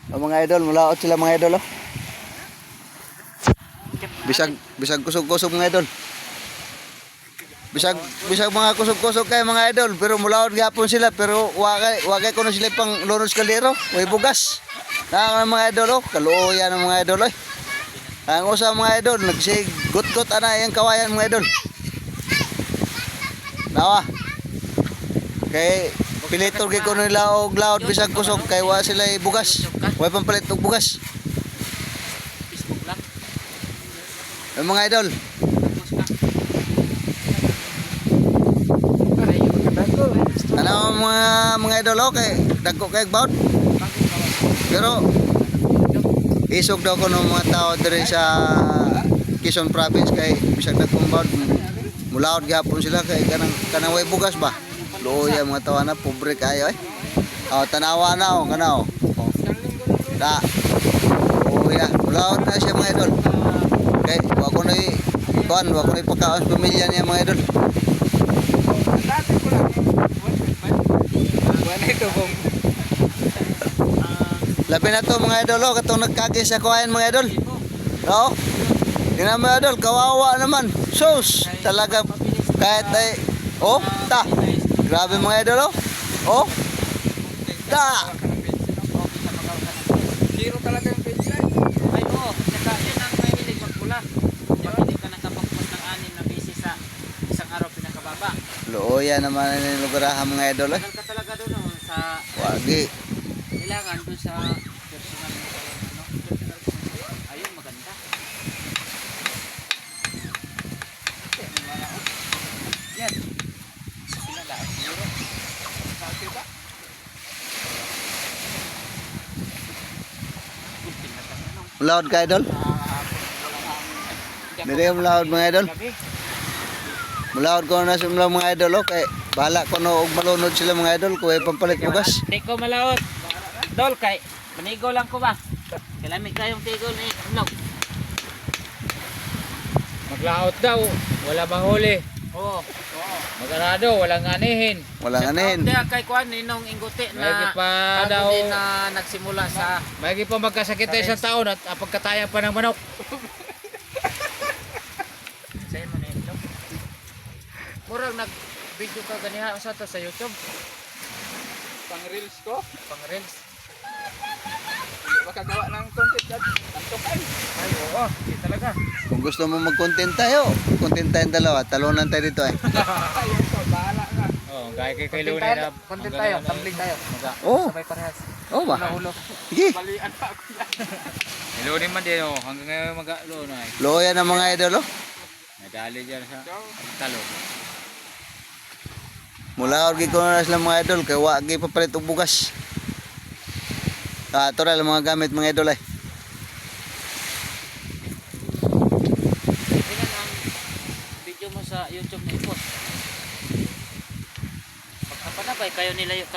Ang mga idol, mulaot sila mga idol, oh. Bisag kusog-kusog mga idol. Bisag mga kusog-kusog kay mga idol, pero mulaot gyapon sila, pero wagay kuno sila pang lunos kaldero, way bugas. Ang mga idol, oh, kaluoyan ng mga idol, eh. Ang usa mga idol, nagsigot-got ana yang kawayan mga idol. Nawa. Kay pilitor kay kuno nila og laod bisag kusog kay wa sila bugas. Way pampalit og bugas. Facebook lang. Ang mga idol. Ano mga idol, okay, dagko kay baut. Pero isog daw ko ng mga tao diri sa Quezon Province kay bisag dagkong baut. Mulaot gyapon sila kay kanang way bugas ba. Luoy ang mga tao na pobre kayo, eh. Oh, tanawa na, oh, kana, oh. Da. Oh ya, mulaot na siya mga idol. Kay wa ko nay kuan, wa ko nay pagkaon sa pamilya niya mga idol. Labi na to mga idol, oh, katong nagkagi sa kuhain mga idol. Oo. Tingnan mga idol, kawawa naman. Sus, talaga kahit ay oh, ta. Grabe mga idol, oh. Oh. Ta. Zero talaga yung page line. Ay oo, saka yun ang mahilig magpula. Pag hindi ka nakapagpos ng 6 na busy sa isang araw pinakababa. Looya naman ang lugarahan mga idol, eh. Tagal ka talaga doon, oh, sa Wagi. kailangan doon sa personal mo ano, personal mo. Ayun, maganda. Yan. Sila lahat siguro. Sabi ba? Mulaot ka idol? Dili yung mulaot mga idol. Mulaot ko na sa mga idol, oh, kay bahala ko no og malunod sila mga idol kung ay pampalit bugas. Hindi ko malaot. Dol, kay manigo lang ko ba? Kalamig kayong tigol ni vlog. Maglaot daw, wala mahuli. Oo. Mag-arado, walang anihin. Walang anihin. Kaya kay kuan ninong ingote na Mayroon pa bago daw- din na nagsimula sa Mayroon pa magkasakit tayo isang taon at pagkatayang pa ng manok. sa mo na ito. Murag nag-video ka ganiha sa to sa YouTube. Pang reels ko, Pang reels. makagawa ng content at tantokan. Ay oo, di talaga. Kung gusto mo mag-content tayo, content tayong dalawa, talunan tayo dito, eh. Ayun ko, bahala ka. Oh, gaya kay Content Lunay tayo, na. content tayo, tumbling tayo. Oh, Sabay parehas. oh ba? Nahulo. Sige. Balian pa ako yan. Lunay man din, oh, hanggang ngayon mag-Lunay. Looya ng mga idol, oh. Nadali dyan sa talo. Mula orgi ko na sila mga idol, kay wagi papalit og bugas. Ito lang mga gamit mga idol, eh. Tingnan ang video mo sa YouTube na i-post. Pagkapanabay kayo nila yung